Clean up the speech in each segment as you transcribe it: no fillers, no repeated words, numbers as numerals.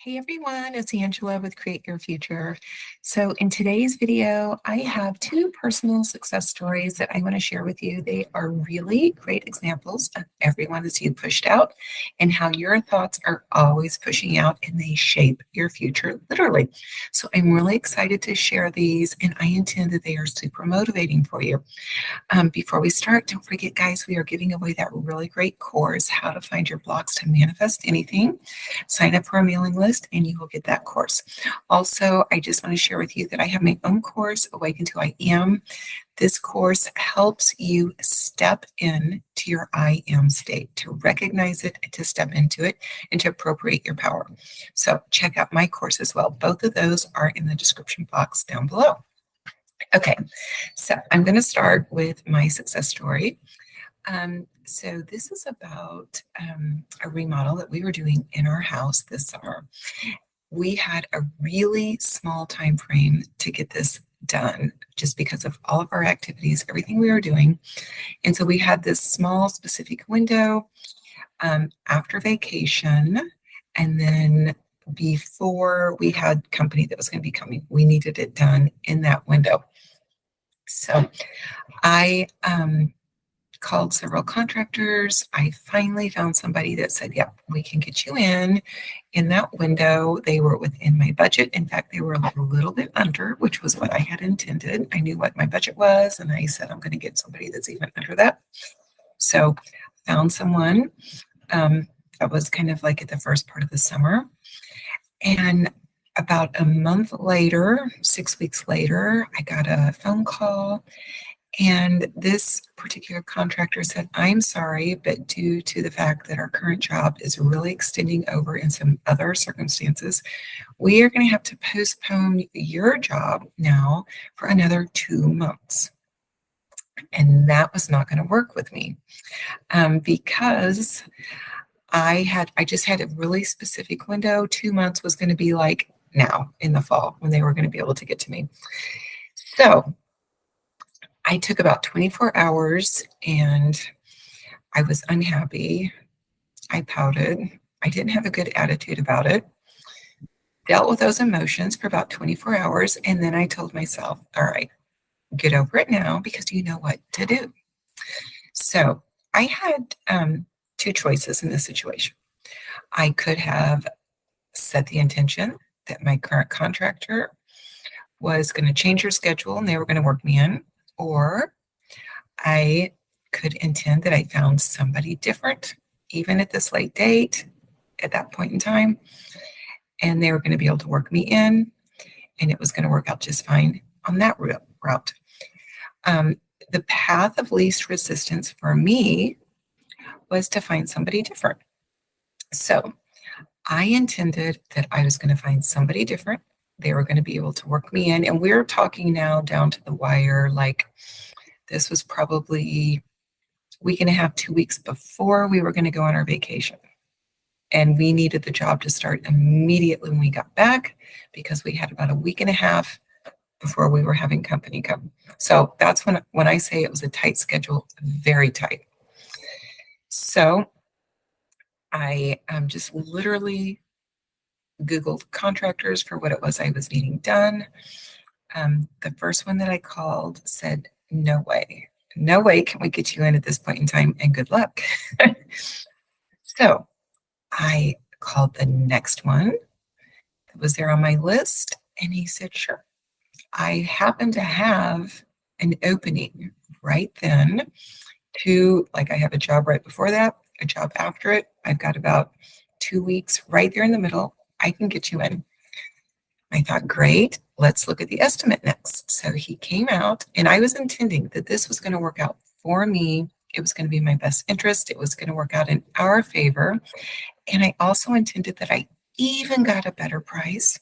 Hey everyone, it's Angela with Create Your Future. So in today's video, I have two personal success stories that I want to share with you. They are really great examples of everyone that's you pushed out and how your thoughts are always pushing out and they shape your future literally. So I'm really excited to share these and I intend that they are super motivating for you. Before we start, don't forget, guys, we are giving away that really great course, How to Find Your Blocks to Manifest Anything. Sign up for our mailing list and you will get that course. Also, I just want to share with you that I have my own course, Awaken to I Am. This course helps you step in to your I am state, to recognize it, to step into it, and to appropriate your power. So check out my course as well. Both of those are in the description box down below. Okay, so I'm going to start with my success story. So this is about a remodel that we were doing in our house this summer. We had a really small time frame to get this done just because of all of our activities, everything we were doing. And so we had this small specific window after vacation, and then before we had company that was going to be coming, we needed it done in that window. So I called several contractors. I finally found somebody that said, yep, we can get you in that window. They were within my budget. In fact, they were a little bit under, which was what I had intended. I knew what my budget was, and I said, I'm going to get somebody that's even under that. So found someone that was kind of like at the first part of the summer. And about a month later, 6 weeks later, I got a phone call. And this particular contractor said, I'm sorry, but due to the fact that our current job is really extending over in some other circumstances, we are going to have to postpone your job now for another 2 months. And that was not going to work with me because I just had a really specific window. 2 months was going to be like now in the fall when they were going to be able to get to me. So I took about 24 hours and I was unhappy. I pouted. I didn't have a good attitude about it. Dealt with those emotions for about 24 hours. And then I told myself, all right, get over it now because you know what to do. So I had two choices in this situation. I could have set the intention that my current contractor was going to change her schedule and they were going to work me in, or I could intend that I found somebody different, even at this late date, at that point in time, and they were going to be able to work me in, and it was going to work out just fine on that route. The path of least resistance for me was to find somebody different. So I intended that I was going to find somebody different. They were going to be able to work me in. And we're talking now down to the wire. Like this was probably a week and a half, 2 weeks before we were going to go on our vacation. And we needed the job to start immediately when we got back because we had about a week and a half before we were having company come. So that's when I say it was a tight schedule, very tight. So I just literally Googled contractors for what it was I was needing done. The first one that I called said, no way can we get you in at this point in time, and good luck. So I called the next one that was there on my list, and he said, sure. I happen to have an opening right then like I have a job right before that, a job after it. I've got about 2 weeks right there in the middle. I can get you in. I thought, great, let's look at the estimate next. So he came out, and I was intending that this was going to work out for me. It was going to be my best interest. It was going to work out in our favor. And I also intended that I even got a better price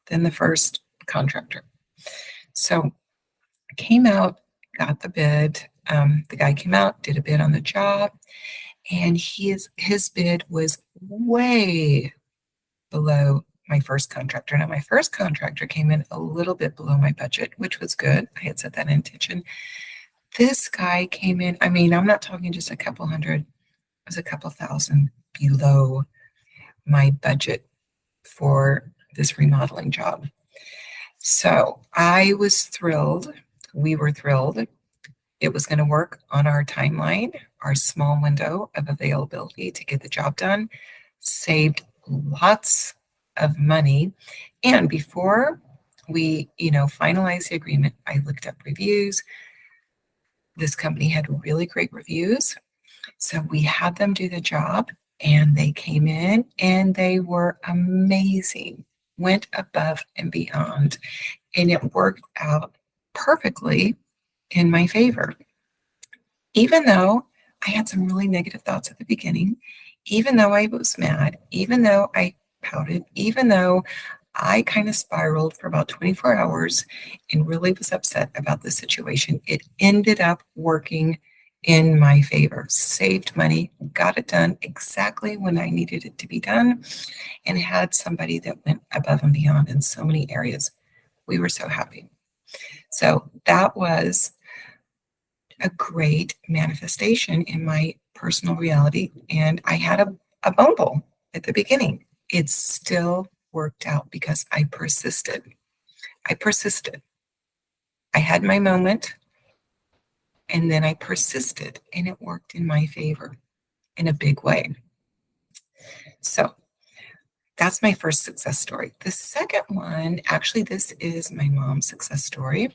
than the first contractor. So I came out, got the bid. The guy came out, did a bid on the job, and his bid was way below my first contractor. Now, my first contractor came in a little bit below my budget, which was good. I had set that intention. This guy came in, I mean, I'm not talking just a couple hundred, it was a couple thousand below my budget for this remodeling job. So I was thrilled. We were thrilled. It was going to work on our timeline, our small window of availability to get the job done, saved lots of money. And before we, finalized the agreement, I looked up reviews. This company had really great reviews. So we had them do the job, and they came in and they were amazing, went above and beyond, and it worked out perfectly in my favor. Even though I had some really negative thoughts at the beginning, even though I was mad, even though I pouted, even though I kind of spiraled for about 24 hours and really was upset about the situation, it ended up working in my favor. Saved money, got it done exactly when I needed it to be done, and had somebody that went above and beyond in so many areas. We were so happy. So that was a great manifestation in my personal reality. And I had a bumble at the beginning. It still worked out because I persisted. I persisted. I had my moment, and then I persisted, and it worked in my favor in a big way. So that's my first success story. The second one, actually, this is my mom's success story.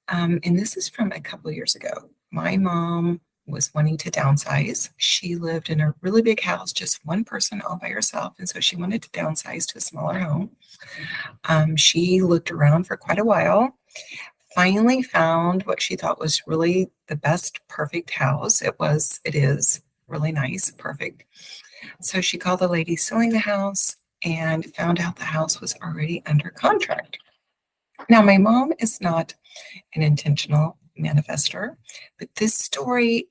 And this is from a couple of years ago. My mom was wanting to downsize. She lived in a really big house, just one person all by herself. And so she wanted to downsize to a smaller home. She looked around for quite a while, finally found what she thought was really the best, perfect house. It is really nice, perfect. So she called the lady selling the house and found out the house was already under contract. Now, my mom is not an intentional manifester, but this story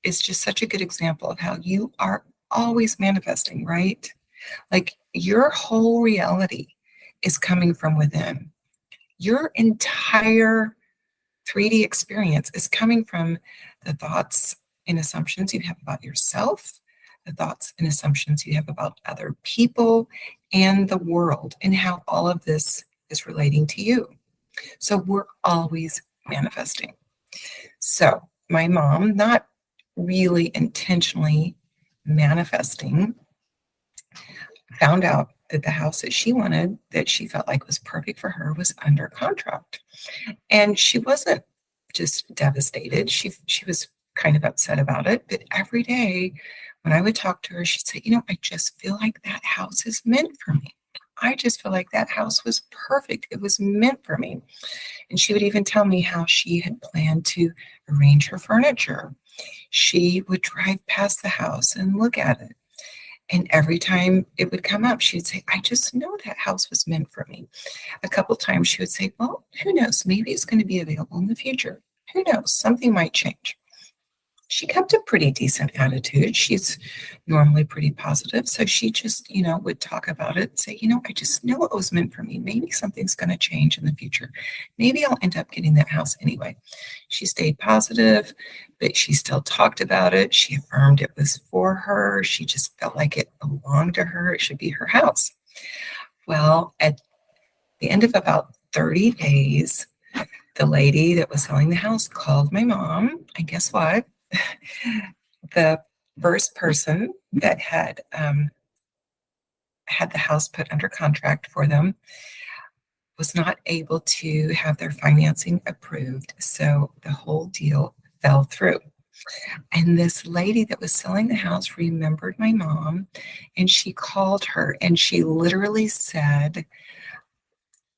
is just such a good example of how you are always manifesting, right? Like your whole reality is coming from within. Your entire 3D experience is coming from the thoughts and assumptions you have about yourself, the thoughts and assumptions you have about other people and the world, and how all of this is relating to you. So we're always manifesting. So my mom, not really intentionally manifesting, found out that the house that she wanted, that she felt like was perfect for her, was under contract. And she wasn't just devastated. She was kind of upset about it. But every day when I would talk to her, she'd say, I just feel like that house is meant for me. I just feel like that house was perfect. It was meant for me. And she would even tell me how she had planned to arrange her furniture. She would drive past the house and look at it. And every time it would come up, she'd say, I just know that house was meant for me. A couple times she would say, well, who knows? Maybe it's going to be available in the future. Who knows? Something might change. She kept a pretty decent attitude. She's normally pretty positive. So she just, would talk about it and say, I just know it was meant for me. Maybe something's going to change in the future. Maybe I'll end up getting that house anyway. She stayed positive, but she still talked about it. She affirmed it was for her. She just felt like it belonged to her. It should be her house. Well, at the end of about 30 days, the lady that was selling the house called my mom. And guess what? The first person that had the house put under contract for them was not able to have their financing approved. So the whole deal fell through. And this lady that was selling the house remembered my mom, and she called her and she literally said,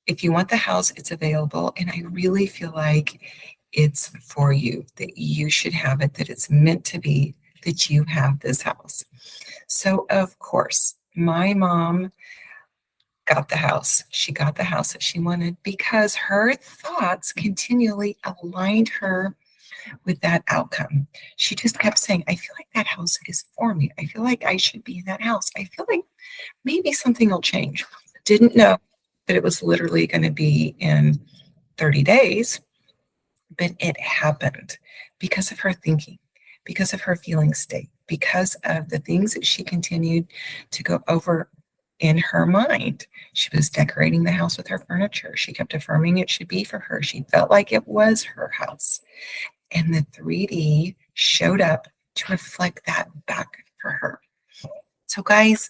if you want the house, it's available. And I really feel like it's for you, that you should have it, that it's meant to be, that you have this house. So of course, my mom got the house. She got the house that she wanted because her thoughts continually aligned her with that outcome. She just kept saying, I feel like that house is for me. I feel like I should be in that house. I feel like maybe something will change. Didn't know that it was literally going to be in 30 days. But it happened because of her thinking, because of her feeling state, because of the things that she continued to go over In her mind, she was decorating the house with her furniture. She kept affirming it should be for her. She felt like it was her house. And the 3D showed up to reflect that back for her. So, guys,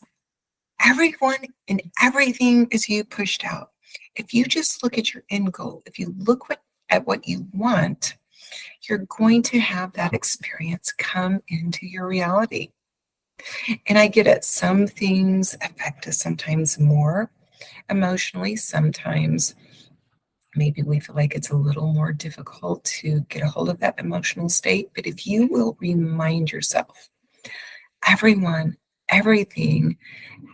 everyone and everything is you pushed out. If you just look at your end goal, if you look at what you want, you're going to have that experience come into your reality. And I get it. Some things affect us sometimes more emotionally. Sometimes maybe we feel like it's a little more difficult to get a hold of that emotional state. But if you will remind yourself, everyone, everything,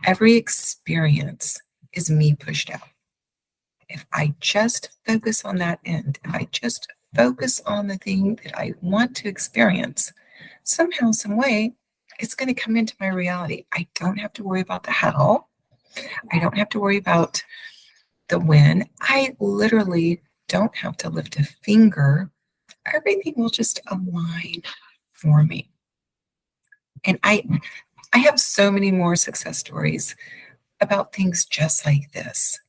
every experience is me pushed out. If I just focus on that end, if I just focus on the thing that I want to experience, somehow, some way, it's going to come into my reality. I don't have to worry about the how. I don't have to worry about the when. I literally don't have to lift a finger. Everything will just align for me. And I have so many more success stories about things just like this,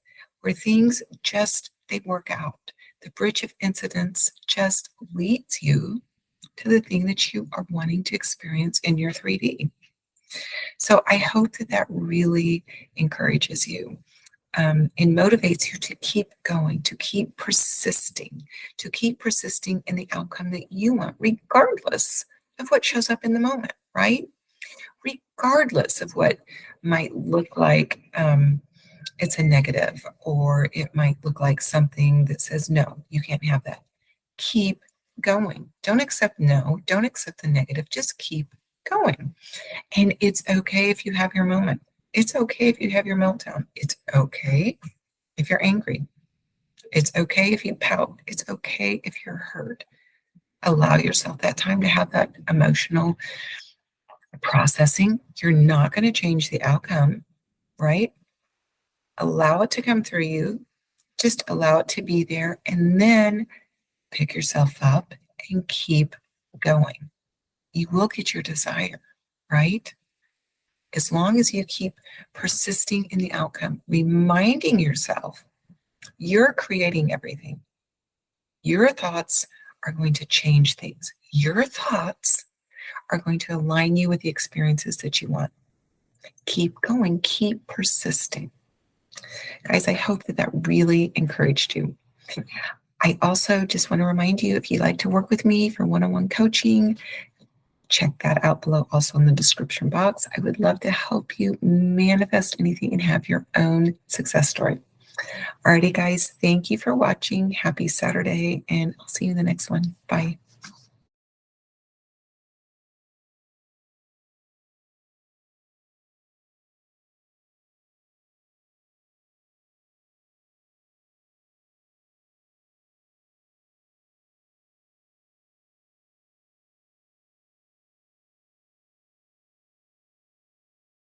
where things just, they work out. The bridge of incidents just leads you to the thing that you are wanting to experience in your 3D. So I hope that that really encourages you and motivates you to keep going, to keep persisting in the outcome that you want, regardless of what shows up in the moment, right? Regardless of what might look like it's a negative, or it might look like something that says, no, you can't have that. Keep going. Don't accept no. Don't accept the negative. Just keep going. And it's okay if you have your moment. It's okay if you have your meltdown. It's okay if you're angry. It's okay if you pout. It's okay if you're hurt. Allow yourself that time to have that emotional processing. You're not going to change the outcome, right? Allow it to come through you. Just allow it to be there, and then pick yourself up and keep going. You will get your desire, right? As long as you keep persisting in the outcome, reminding yourself you're creating everything. Your thoughts are going to change things. Your thoughts are going to align you with the experiences that you want. Keep going, keep persisting. Guys, I hope that that really encouraged you. I also just want to remind you, if you'd like to work with me for one-on-one coaching, check that out below, also in the description box. I would love to help you manifest anything and have your own success story. Alrighty, guys, thank you for watching. Happy Saturday, and I'll see you in the next one. Bye.